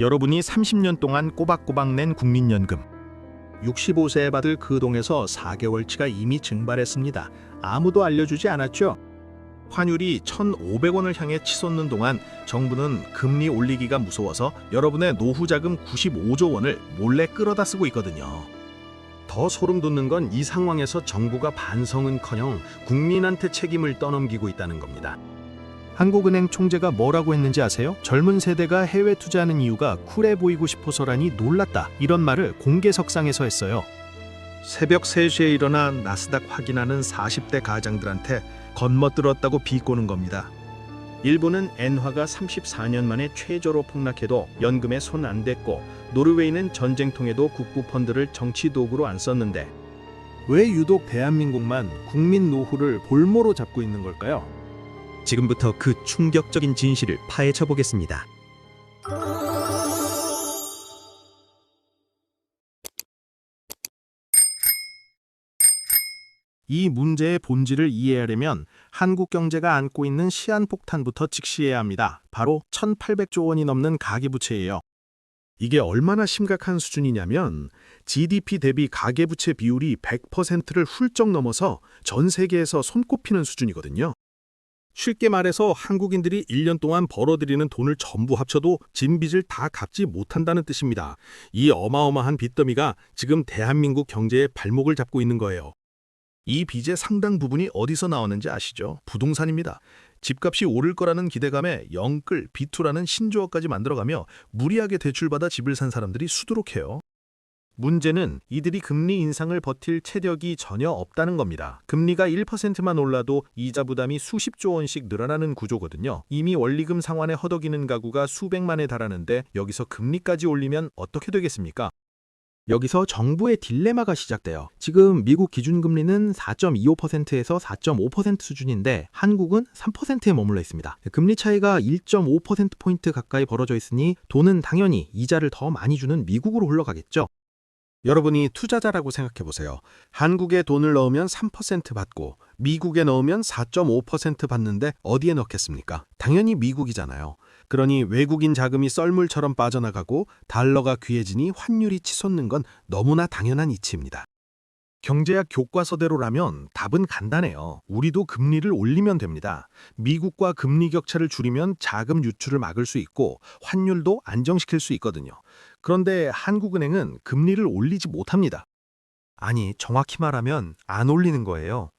여러분이 30년 동안 꼬박꼬박 낸 국민연금. 65세에 받을 그 동에서 4개월치가 이미 증발했습니다. 아무도 알려주지 않았죠? 환율이 1,500원을 향해 치솟는 동안 정부는 금리 올리기가 무서워서 여러분의 노후자금 95조 원을 몰래 끌어다 쓰고 있거든요. 더 소름 돋는 건 이 상황에서 정부가 반성은커녕 국민한테 책임을 떠넘기고 있다는 겁니다. 한국은행 총재가 뭐라고 했는지 아세요? 젊은 세대가 해외 투자하는 이유가 쿨해 보이고 싶어서라니 놀랐다. 이런 말을 공개석상에서 했어요. 새벽 3시에 일어나 나스닥 확인하는 40대 가장들한테 건멋들었다고 비꼬는 겁니다. 일본은 엔화가 34년 만에 최저로 폭락해도 연금에 손 안 댔고, 노르웨이는 전쟁통에도 국부펀드를 정치 도구로 안 썼는데 왜 유독 대한민국만 국민 노후를 볼모로 잡고 있는 걸까요? 지금부터 그 충격적인 진실을 파헤쳐 보겠습니다. 이 문제의 본질을 이해하려면 한국 경제가 안고 있는 시한폭탄부터 직시해야 합니다. 바로 1,800조 원이 넘는 가계부채예요. 이게 얼마나 심각한 수준이냐면 GDP 대비 가계부채 비율이 100%를 훌쩍 넘어서 전 세계에서 손꼽히는 수준이거든요. 쉽게 말해서 한국인들이 1년 동안 벌어들이는 돈을 전부 합쳐도 진 빚을 다 갚지 못한다는 뜻입니다. 이 어마어마한 빚더미가 지금 대한민국 경제의 발목을 잡고 있는 거예요. 이 빚의 상당 부분이 어디서 나오는지 아시죠? 부동산입니다. 집값이 오를 거라는 기대감에 영끌, 비투라는 신조어까지 만들어가며 무리하게 대출받아 집을 산 사람들이 수두룩해요. 문제는 이들이 금리 인상을 버틸 체력이 전혀 없다는 겁니다. 금리가 1%만 올라도 이자 부담이 수십조 원씩 늘어나는 구조거든요. 이미 원리금 상환에 허덕이는 가구가 수백만에 달하는데 여기서 금리까지 올리면 어떻게 되겠습니까? 여기서 정부의 딜레마가 시작돼요. 지금 미국 기준금리는 4.25%에서 4.5% 수준인데 한국은 3%에 머물러 있습니다. 금리 차이가 1.5%포인트 가까이 벌어져 있으니 돈은 당연히 이자를 더 많이 주는 미국으로 흘러가겠죠. 여러분이 투자자라고 생각해보세요. 한국에 돈을 넣으면 3% 받고 미국에 넣으면 4.5% 받는데 어디에 넣겠습니까? 당연히 미국이잖아요. 그러니 외국인 자금이 썰물처럼 빠져나가고 달러가 귀해지니 환율이 치솟는 건 너무나 당연한 이치입니다. 경제학 교과서대로라면 답은 간단해요. 우리도 금리를 올리면 됩니다. 미국과 금리 격차를 줄이면 자금 유출을 막을 수 있고 환율도 안정시킬 수 있거든요. 그런데 한국은행은 금리를 올리지 못합니다. 아니, 정확히 말하면 안 올리는 거예요.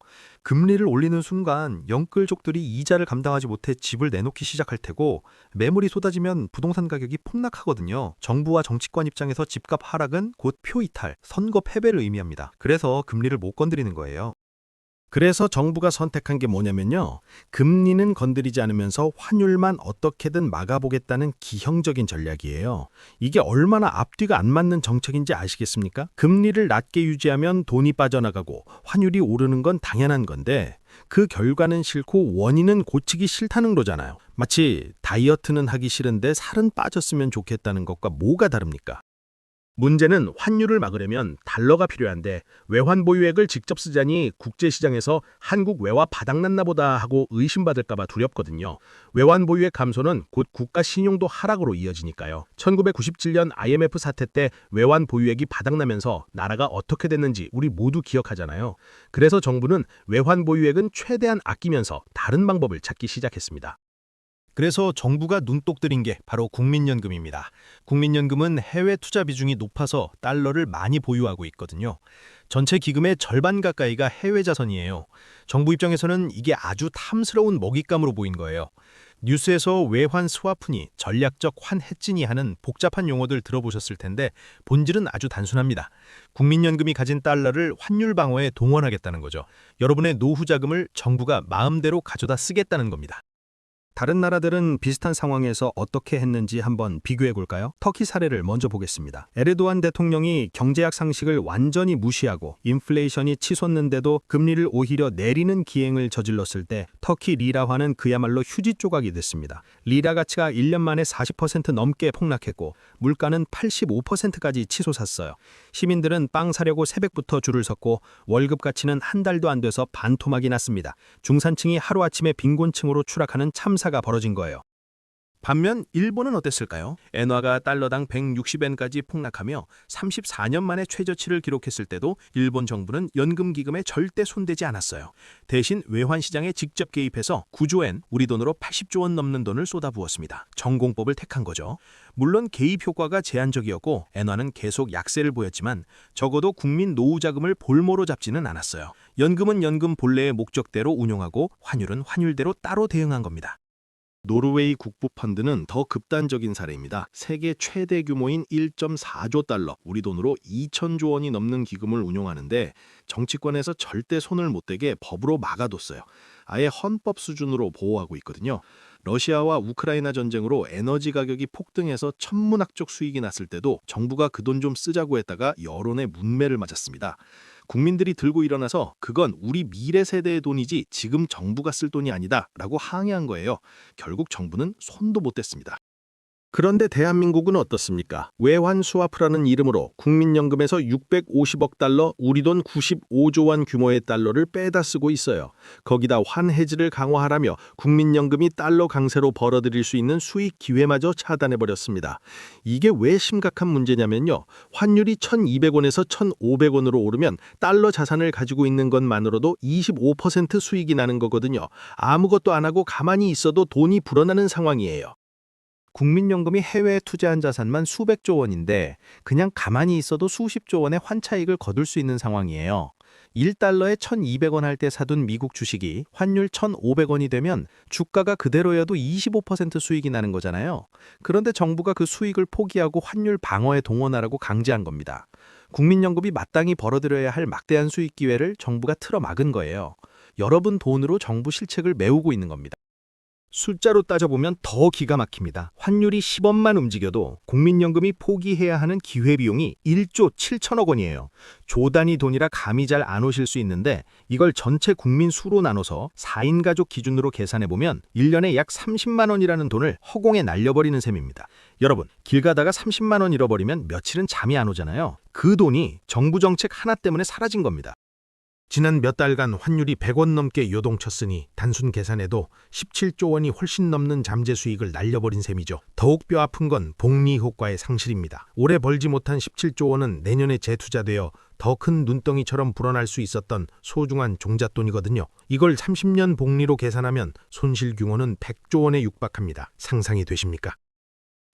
금리를 올리는 순간 영끌족들이 이자를 감당하지 못해 집을 내놓기 시작할 테고 매물이 쏟아지면 부동산 가격이 폭락하거든요. 정부와 정치권 입장에서 집값 하락은 곧 표이탈, 선거 패배를 의미합니다. 그래서 금리를 못 건드리는 거예요. 그래서 정부가 선택한 게 뭐냐면요. 금리는 건드리지 않으면서 환율만 어떻게든 막아보겠다는 기형적인 전략이에요. 이게 얼마나 앞뒤가 안 맞는 정책인지 아시겠습니까? 금리를 낮게 유지하면 돈이 빠져나가고 환율이 오르는 건 당연한 건데 그 결과는 싫고 원인은 고치기 싫다는 거잖아요. 마치 다이어트는 하기 싫은데 살은 빠졌으면 좋겠다는 것과 뭐가 다릅니까? 문제는 환율을 막으려면 달러가 필요한데 외환 보유액을 직접 쓰자니 국제시장에서 한국 외화 바닥났나 보다 하고 의심받을까 봐 두렵거든요. 외환 보유액 감소는 곧 국가 신용도 하락으로 이어지니까요. 1997년 IMF 사태 때 외환 보유액이 바닥나면서 나라가 어떻게 됐는지 우리 모두 기억하잖아요. 그래서 정부는 외환 보유액은 최대한 아끼면서 다른 방법을 찾기 시작했습니다. 그래서 정부가 눈독 들인 게 바로 국민연금입니다. 국민연금은 해외 투자 비중이 높아서 달러를 많이 보유하고 있거든요. 전체 기금의 절반 가까이가 해외 자산이에요. 정부 입장에서는 이게 아주 탐스러운 먹잇감으로 보인 거예요. 뉴스에서 외환 스와프니, 전략적 환해지니 하는 복잡한 용어들 들어보셨을 텐데 본질은 아주 단순합니다. 국민연금이 가진 달러를 환율 방어에 동원하겠다는 거죠. 여러분의 노후 자금을 정부가 마음대로 가져다 쓰겠다는 겁니다. 다른 나라들은 비슷한 상황에서 어떻게 했는지 한번 비교해 볼까요? 터키 사례를 먼저 보겠습니다. 에르도안 대통령이 경제학 상식을 완전히 무시하고 인플레이션이 치솟는데도 금리를 오히려 내리는 기행을 저질렀을 때 터키 리라화는 그야말로 휴지 조각이 됐습니다. 리라 가치가 1년 만에 40% 넘게 폭락했고 물가는 85%까지 치솟았어요. 시민들은 빵 사려고 새벽부터 줄을 섰고 월급 가치는 한 달도 안 돼서 반토막이 났습니다. 중산층이 하루아침에 빈곤층으로 추락하는 참사가 벌어진 거예요. 반면 일본은 어땠을까요? 엔화가 달러당 160엔까지 폭락하며 34년 만에 최저치를 기록했을 때도 일본 정부는 연금 기금에 절대 손대지 않았어요. 대신 외환 시장에 직접 개입해서 9조엔, 우리 돈으로 80조 원 넘는 돈을 쏟아부었습니다. 전공법을 택한 거죠. 물론 개입 효과가 제한적이었고 엔화는 계속 약세를 보였지만 적어도 국민 노후 자금을 볼모로 잡지는 않았어요. 연금은 연금 본래의 목적대로 운용하고 환율은 환율대로 따로 대응한 겁니다. 노르웨이 국부펀드는 더 극단적인 사례입니다. 세계 최대 규모인 1.4조 달러, 우리 돈으로 2천조 원이 넘는 기금을 운용하는데 정치권에서 절대 손을 못 대게 법으로 막아뒀어요. 아예 헌법 수준으로 보호하고 있거든요. 러시아와 우크라이나 전쟁으로 에너지 가격이 폭등해서 천문학적 수익이 났을 때도 정부가 그 돈 좀 쓰자고 했다가 여론의 문매를 맞았습니다. 국민들이 들고 일어나서 그건 우리 미래 세대의 돈이지 지금 정부가 쓸 돈이 아니다 라고 항의한 거예요. 결국 정부는 손도 못 댔습니다. 그런데 대한민국은 어떻습니까? 외환 스와프라는 이름으로 국민연금에서 650억 달러, 우리 돈 95조 원 규모의 달러를 빼다 쓰고 있어요. 거기다 환해지를 강화하라며 국민연금이 달러 강세로 벌어들일 수 있는 수익 기회마저 차단해버렸습니다. 이게 왜 심각한 문제냐면요. 환율이 1,200원에서 1,500원으로 오르면 달러 자산을 가지고 있는 것만으로도 25% 수익이 나는 거거든요. 아무것도 안 하고 가만히 있어도 돈이 불어나는 상황이에요. 국민연금이 해외에 투자한 자산만 수백조 원인데 그냥 가만히 있어도 수십조 원의 환차익을 거둘 수 있는 상황이에요. 1달러에 1,200원 할 때 사둔 미국 주식이 환율 1,500원이 되면 주가가 그대로여도 25% 수익이 나는 거잖아요. 그런데 정부가 그 수익을 포기하고 환율 방어에 동원하라고 강제한 겁니다. 국민연금이 마땅히 벌어들여야 할 막대한 수익 기회를 정부가 틀어막은 거예요. 여러분 돈으로 정부 실책을 메우고 있는 겁니다. 숫자로 따져보면 더 기가 막힙니다. 환율이 10원만 움직여도 국민연금이 포기해야 하는 기회비용이 1조 7천억 원이에요. 조 단위 돈이라 감이 잘 안 오실 수 있는데 이걸 전체 국민 수로 나눠서 4인 가족 기준으로 계산해보면 1년에 약 30만 원이라는 돈을 허공에 날려버리는 셈입니다. 여러분, 길 가다가 30만 원 잃어버리면 며칠은 잠이 안 오잖아요. 그 돈이 정부 정책 하나 때문에 사라진 겁니다. 지난 몇 달간 환율이 100원 넘게 요동쳤으니 단순 계산해도 17조 원이 훨씬 넘는 잠재 수익을 날려버린 셈이죠. 더욱 뼈 아픈 건 복리 효과의 상실입니다. 올해 벌지 못한 17조 원은 내년에 재투자되어 더 큰 눈덩이처럼 불어날 수 있었던 소중한 종잣돈이거든요. 이걸 30년 복리로 계산하면 손실 규모는 100조 원에 육박합니다. 상상이 되십니까?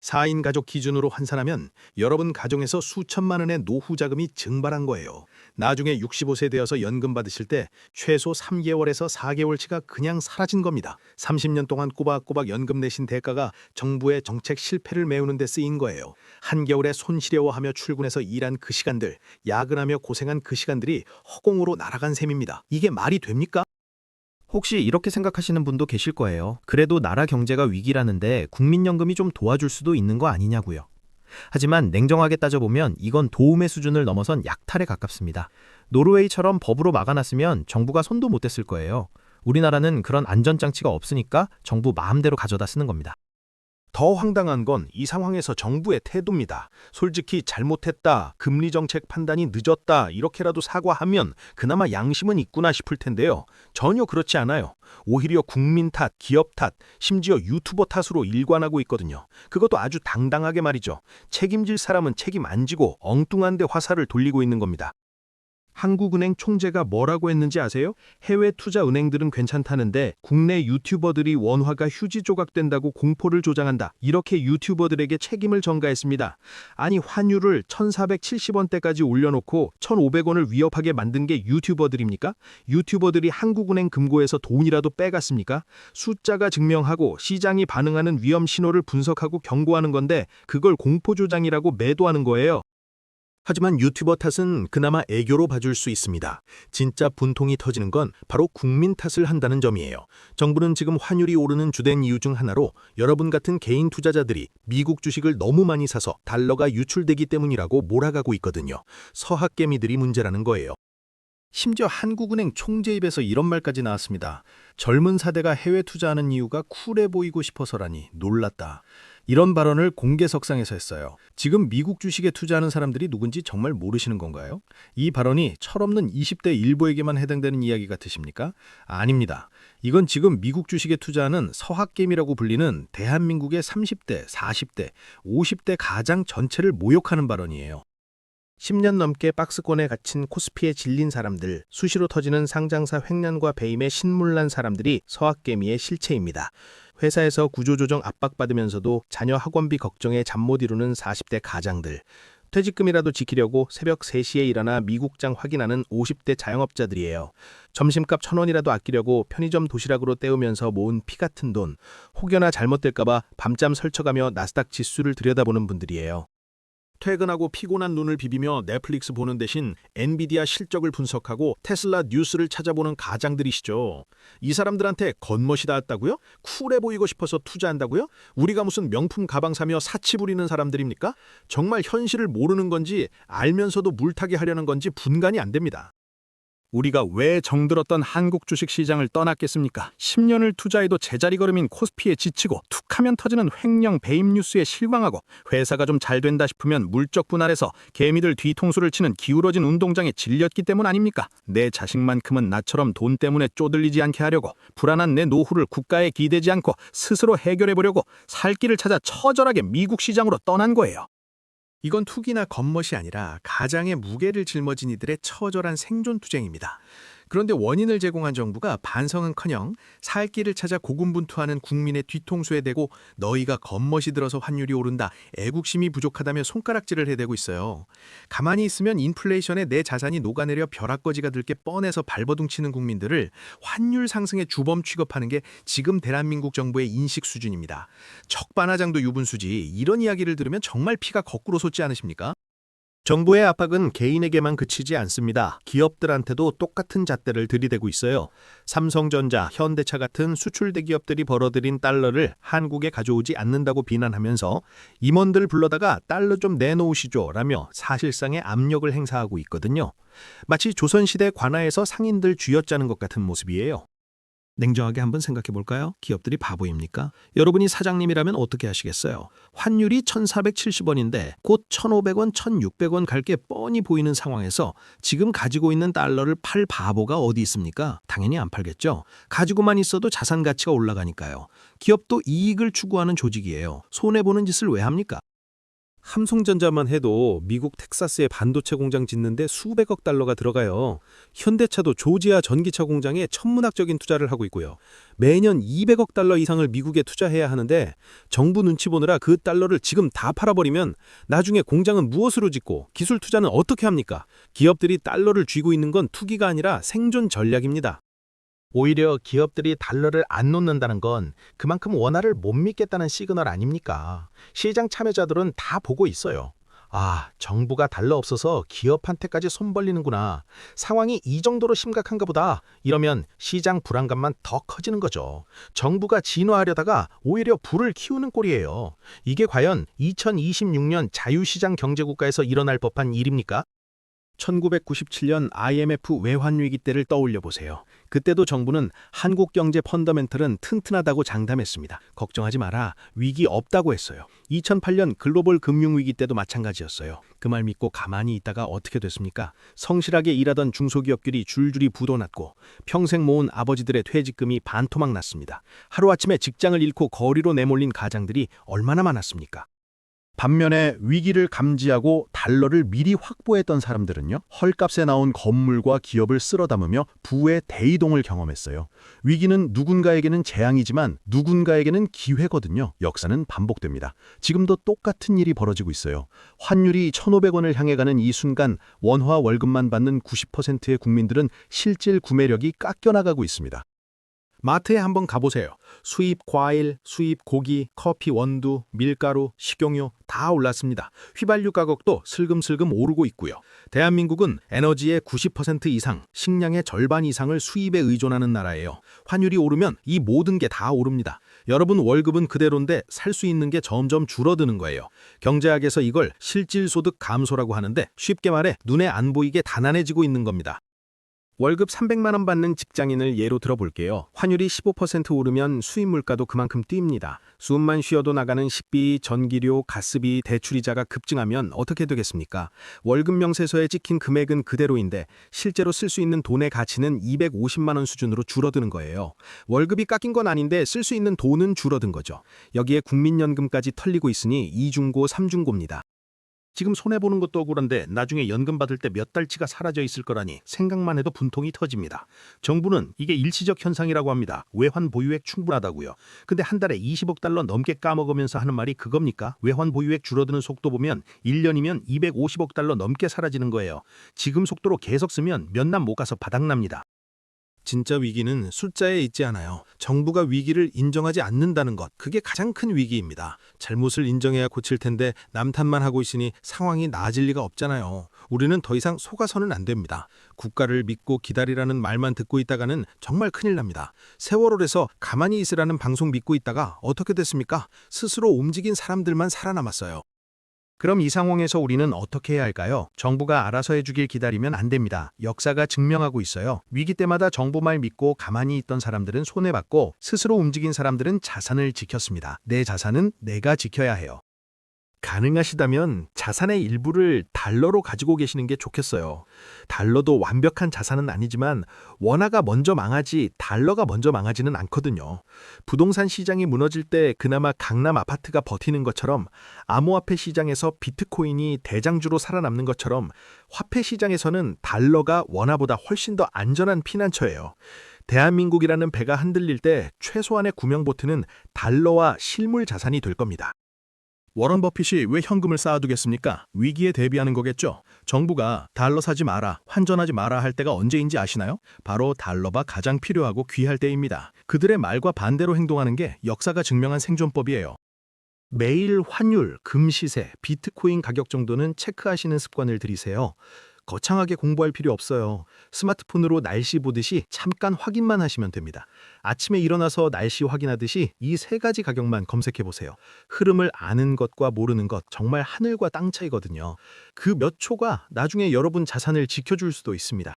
4인 가족 기준으로 환산하면 여러분 가정에서 수천만 원의 노후 자금이 증발한 거예요. 나중에 65세 되어서 연금 받으실 때 최소 3개월에서 4개월치가 그냥 사라진 겁니다. 30년 동안 꼬박꼬박 연금 내신 대가가 정부의 정책 실패를 메우는 데 쓰인 거예요. 한겨울에 손시려워하며 출근해서 일한 그 시간들, 야근하며 고생한 그 시간들이 허공으로 날아간 셈입니다. 이게 말이 됩니까? 혹시 이렇게 생각하시는 분도 계실 거예요. 그래도 나라 경제가 위기라는데 국민연금이 좀 도와줄 수도 있는 거 아니냐고요. 하지만 냉정하게 따져보면 이건 도움의 수준을 넘어선 약탈에 가깝습니다. 노르웨이처럼 법으로 막아놨으면 정부가 손도 못 댔을 거예요. 우리나라는 그런 안전장치가 없으니까 정부 마음대로 가져다 쓰는 겁니다. 더 황당한 건 이 상황에서 정부의 태도입니다. 솔직히 잘못했다, 금리 정책 판단이 늦었다 이렇게라도 사과하면 그나마 양심은 있구나 싶을 텐데요. 전혀 그렇지 않아요. 오히려 국민 탓, 기업 탓, 심지어 유튜버 탓으로 일관하고 있거든요. 그것도 아주 당당하게 말이죠. 책임질 사람은 책임 안 지고 엉뚱한 데 화살을 돌리고 있는 겁니다. 한국은행 총재가 뭐라고 했는지 아세요? 해외 투자 은행들은 괜찮다는데 국내 유튜버들이 원화가 휴지 조각 된다고 공포를 조장한다. 이렇게 유튜버들에게 책임을 전가했습니다. 아니 환율을 1,470원대까지 올려놓고 1,500원을 위협하게 만든 게 유튜버들입니까? 유튜버들이 한국은행 금고에서 돈이라도 빼갔습니까? 숫자가 증명하고 시장이 반응하는 위험 신호를 분석하고 경고하는 건데 그걸 공포 조장이라고 매도하는 거예요. 하지만 유튜버 탓은 그나마 애교로 봐줄 수 있습니다. 진짜 분통이 터지는 건 바로 국민 탓을 한다는 점이에요. 정부는 지금 환율이 오르는 주된 이유 중 하나로 여러분 같은 개인 투자자들이 미국 주식을 너무 많이 사서 달러가 유출되기 때문이라고 몰아가고 있거든요. 서학개미들이 문제라는 거예요. 심지어 한국은행 총재 입에서 이런 말까지 나왔습니다. 젊은 사대가 해외 투자하는 이유가 쿨해 보이고 싶어서라니 놀랐다. 이런 발언을 공개석상에서 했어요. 지금 미국 주식에 투자하는 사람들이 누군지 정말 모르시는 건가요? 이 발언이 철없는 20대 일부에게만 해당되는 이야기 같으십니까? 아닙니다. 이건 지금 미국 주식에 투자하는 서학개미라고 불리는 대한민국의 30대, 40대, 50대 가장 전체를 모욕하는 발언이에요. 10년 넘게 박스권에 갇힌 코스피에 질린 사람들, 수시로 터지는 상장사 횡령과 배임에 신물난 사람들이 서학개미의 실체입니다. 회사에서 구조조정 압박받으면서도 자녀 학원비 걱정에 잠 못 이루는 40대 가장들, 퇴직금이라도 지키려고 새벽 3시에 일어나 미국장 확인하는 50대 자영업자들이에요. 점심값 1,000원이라도 아끼려고 편의점 도시락으로 때우면서 모은 피 같은 돈, 혹여나 잘못될까봐 밤잠 설쳐가며 나스닥 지수를 들여다보는 분들이에요. 퇴근하고 피곤한 눈을 비비며 넷플릭스 보는 대신 엔비디아 실적을 분석하고 테슬라 뉴스를 찾아보는 가장들이시죠. 이 사람들한테 겉멋이 닿았다고요? 쿨해 보이고 싶어서 투자한다고요? 우리가 무슨 명품 가방 사며 사치 부리는 사람들입니까? 정말 현실을 모르는 건지 알면서도 물타기 하려는 건지 분간이 안 됩니다. 우리가 왜 정들었던 한국 주식시장을 떠났겠습니까? 10년을 투자해도 제자리 걸음인 코스피에 지치고 툭하면 터지는 횡령 배임 뉴스에 실망하고 회사가 좀 잘 된다 싶으면 물적 분할해서 개미들 뒤통수를 치는 기울어진 운동장에 질렸기 때문 아닙니까? 내 자식만큼은 나처럼 돈 때문에 쪼들리지 않게 하려고 불안한 내 노후를 국가에 기대지 않고 스스로 해결해보려고 살 길을 찾아 처절하게 미국 시장으로 떠난 거예요. 이건 투기나 겉멋이 아니라 가장의 무게를 짊어진 이들의 처절한 생존 투쟁입니다. 그런데 원인을 제공한 정부가 반성은커녕 살 길을 찾아 고군분투하는 국민의 뒤통수에 대고 너희가 겉멋이 들어서 환율이 오른다, 애국심이 부족하다며 손가락질을 해대고 있어요. 가만히 있으면 인플레이션에 내 자산이 녹아내려 벼락거지가 들 게 뻔해서 발버둥치는 국민들을 환율 상승의 주범 취급하는 게 지금 대한민국 정부의 인식 수준입니다. 척반하장도 유분수지. 이런 이야기를 들으면 정말 피가 거꾸로 솟지 않으십니까? 정부의 압박은 개인에게만 그치지 않습니다. 기업들한테도 똑같은 잣대를 들이대고 있어요. 삼성전자, 현대차 같은 수출 대기업들이 벌어들인 달러를 한국에 가져오지 않는다고 비난하면서 임원들 불러다가 달러 좀 내놓으시죠 라며 사실상의 압력을 행사하고 있거든요. 마치 조선시대 관아에서 상인들 쥐어짜는 것 같은 모습이에요. 냉정하게 한번 생각해 볼까요? 기업들이 바보입니까? 여러분이 사장님이라면 어떻게 하시겠어요? 환율이 1,470원인데 곧 1,500원, 1,600원 갈 게 뻔히 보이는 상황에서 지금 가지고 있는 달러를 팔 바보가 어디 있습니까? 당연히 안 팔겠죠. 가지고만 있어도 자산 가치가 올라가니까요. 기업도 이익을 추구하는 조직이에요. 손해보는 짓을 왜 합니까? 삼성전자만 해도 미국 텍사스에 반도체 공장 짓는데 수백억 달러가 들어가요. 현대차도 조지아 전기차 공장에 천문학적인 투자를 하고 있고요. 매년 200억 달러 이상을 미국에 투자해야 하는데 정부 눈치 보느라 그 달러를 지금 다 팔아버리면 나중에 공장은 무엇으로 짓고 기술 투자는 어떻게 합니까? 기업들이 달러를 쥐고 있는 건 투기가 아니라 생존 전략입니다. 오히려 기업들이 달러를 안 놓는다는 건 그만큼 원화를 못 믿겠다는 시그널 아닙니까? 시장 참여자들은 다 보고 있어요. 아, 정부가 달러 없어서 기업한테까지 손 벌리는구나. 상황이 이 정도로 심각한가 보다. 이러면 시장 불안감만 더 커지는 거죠. 정부가 진화하려다가 오히려 불을 키우는 꼴이에요. 이게 과연 2026년 자유시장 경제국가에서 일어날 법한 일입니까? 1997년 IMF 외환위기 때를 떠올려 보세요. 그때도 정부는 한국 경제 펀더멘털은 튼튼하다고 장담했습니다. 걱정하지 마라. 위기 없다고 했어요. 2008년 글로벌 금융위기 때도 마찬가지였어요. 그 말 믿고 가만히 있다가 어떻게 됐습니까? 성실하게 일하던 중소기업들이 줄줄이 부도났고 평생 모은 아버지들의 퇴직금이 반토막 났습니다. 하루아침에 직장을 잃고 거리로 내몰린 가장들이 얼마나 많았습니까? 반면에 위기를 감지하고 달러를 미리 확보했던 사람들은요, 헐값에 나온 건물과 기업을 쓸어 담으며 부의 대이동을 경험했어요. 위기는 누군가에게는 재앙이지만 누군가에게는 기회거든요. 역사는 반복됩니다. 지금도 똑같은 일이 벌어지고 있어요. 환율이 1,500원을 향해 가는 이 순간 원화 월급만 받는 90%의 국민들은 실질 구매력이 깎여나가고 있습니다. 마트에 한번 가보세요. 수입 과일, 수입 고기, 커피 원두, 밀가루, 식용유 다 올랐습니다. 휘발유 가격도 슬금슬금 오르고 있고요. 대한민국은 에너지의 90% 이상, 식량의 절반 이상을 수입에 의존하는 나라예요. 환율이 오르면 이 모든 게 다 오릅니다. 여러분 월급은 그대로인데 살 수 있는 게 점점 줄어드는 거예요. 경제학에서 이걸 실질소득 감소라고 하는데 쉽게 말해 눈에 안 보이게 가난해지고 있는 겁니다. 월급 300만 원 받는 직장인을 예로 들어볼게요. 환율이 15% 오르면 수입 물가도 그만큼 뜁니다. 숨만 쉬어도 나가는 식비, 전기료, 가스비, 대출이자가 급증하면 어떻게 되겠습니까? 월급 명세서에 찍힌 금액은 그대로인데 실제로 쓸 수 있는 돈의 가치는 250만 원 수준으로 줄어드는 거예요. 월급이 깎인 건 아닌데 쓸 수 있는 돈은 줄어든 거죠. 여기에 국민연금까지 털리고 있으니 이중고, 삼중고입니다. 지금 손해보는 것도 억울한데 나중에 연금 받을 때 몇 달치가 사라져 있을 거라니 생각만 해도 분통이 터집니다. 정부는 이게 일시적 현상이라고 합니다. 외환 보유액 충분하다고요. 근데 한 달에 20억 달러 넘게 까먹으면서 하는 말이 그겁니까? 외환 보유액 줄어드는 속도 보면 1년이면 250억 달러 넘게 사라지는 거예요. 지금 속도로 계속 쓰면 몇 남 못 가서 바닥납니다. 진짜 위기는 숫자에 있지 않아요. 정부가 위기를 인정하지 않는다는 것, 그게 가장 큰 위기입니다. 잘못을 인정해야 고칠 텐데 남 탓만 하고 있으니 상황이 나아질 리가 없잖아요. 우리는 더 이상 속아서는 안 됩니다. 국가를 믿고 기다리라는 말만 듣고 있다가는 정말 큰일 납니다. 세월호에서 가만히 있으라는 방송 믿고 있다가 어떻게 됐습니까? 스스로 움직인 사람들만 살아남았어요. 그럼 이 상황에서 우리는 어떻게 해야 할까요? 정부가 알아서 해주길 기다리면 안 됩니다. 역사가 증명하고 있어요. 위기 때마다 정부 말 믿고 가만히 있던 사람들은 손해받고 스스로 움직인 사람들은 자산을 지켰습니다. 내 자산은 내가 지켜야 해요. 가능하시다면 자산의 일부를 달러로 가지고 계시는 게 좋겠어요. 달러도 완벽한 자산은 아니지만 원화가 먼저 망하지 달러가 먼저 망하지는 않거든요. 부동산 시장이 무너질 때 그나마 강남 아파트가 버티는 것처럼 암호화폐 시장에서 비트코인이 대장주로 살아남는 것처럼 화폐 시장에서는 달러가 원화보다 훨씬 더 안전한 피난처예요. 대한민국이라는 배가 흔들릴 때 최소한의 구명보트는 달러와 실물 자산이 될 겁니다. 워런 버핏이 왜 현금을 쌓아두겠습니까? 위기에 대비하는 거겠죠. 정부가 달러 사지 마라, 환전하지 마라 할 때가 언제인지 아시나요? 바로 달러가 가장 필요하고 귀할 때입니다. 그들의 말과 반대로 행동하는 게 역사가 증명한 생존법이에요. 매일 환율, 금 시세, 비트코인 가격 정도는 체크하시는 습관을 들이세요. 거창하게 공부할 필요 없어요. 스마트폰으로 날씨 보듯이 잠깐 확인만 하시면 됩니다. 아침에 일어나서 날씨 확인하듯이 이 세 가지 가격만 검색해 보세요. 흐름을 아는 것과 모르는 것 정말 하늘과 땅 차이거든요. 그 몇 초가 나중에 여러분 자산을 지켜줄 수도 있습니다.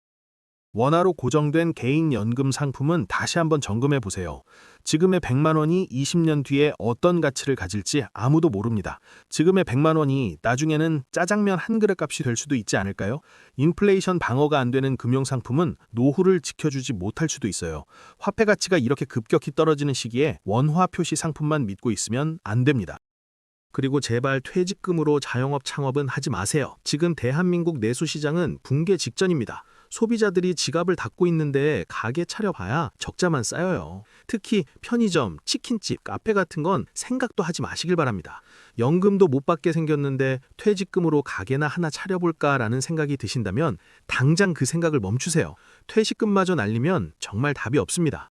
원화로 고정된 개인 연금 상품은 다시 한번 점검해 보세요. 지금의 100만 원이 20년 뒤에 어떤 가치를 가질지 아무도 모릅니다. 지금의 100만 원이 나중에는 짜장면 한 그릇 값이 될 수도 있지 않을까요? 인플레이션 방어가 안 되는 금융상품은 노후를 지켜주지 못할 수도 있어요. 화폐 가치가 이렇게 급격히 떨어지는 시기에 원화 표시 상품만 믿고 있으면 안 됩니다. 그리고 제발 퇴직금으로 자영업 창업은 하지 마세요. 지금 대한민국 내수시장은 붕괴 직전입니다. 소비자들이 지갑을 닫고 있는데 가게 차려봐야 적자만 쌓여요. 특히 편의점, 치킨집, 카페 같은 건 생각도 하지 마시길 바랍니다. 연금도 못 받게 생겼는데 퇴직금으로 가게나 하나 차려볼까라는 생각이 드신다면 당장 그 생각을 멈추세요. 퇴직금마저 날리면 정말 답이 없습니다.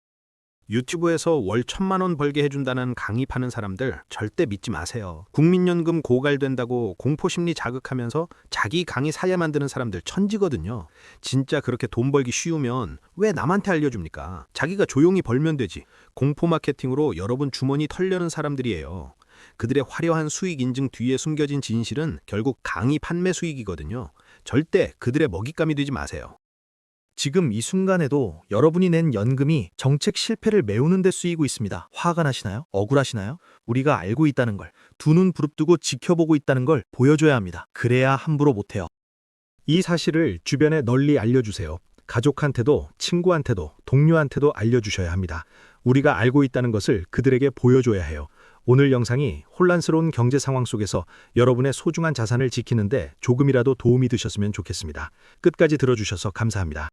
유튜브에서 월 1,000만 원 벌게 해준다는 강의 파는 사람들 절대 믿지 마세요. 국민연금 고갈된다고 공포심리 자극하면서 자기 강의 사야 만드는 사람들 천지거든요. 진짜 그렇게 돈 벌기 쉬우면 왜 남한테 알려줍니까? 자기가 조용히 벌면 되지. 공포 마케팅으로 여러분 주머니 털려는 사람들이에요. 그들의 화려한 수익 인증 뒤에 숨겨진 진실은 결국 강의 판매 수익이거든요. 절대 그들의 먹잇감이 되지 마세요. 지금 이 순간에도 여러분이 낸 연금이 정책 실패를 메우는 데 쓰이고 있습니다. 화가 나시나요? 억울하시나요? 우리가 알고 있다는 걸, 두 눈 부릅뜨고 지켜보고 있다는 걸 보여줘야 합니다. 그래야 함부로 못해요. 이 사실을 주변에 널리 알려주세요. 가족한테도, 친구한테도, 동료한테도 알려주셔야 합니다. 우리가 알고 있다는 것을 그들에게 보여줘야 해요. 오늘 영상이 혼란스러운 경제 상황 속에서 여러분의 소중한 자산을 지키는데 조금이라도 도움이 되셨으면 좋겠습니다. 끝까지 들어주셔서 감사합니다.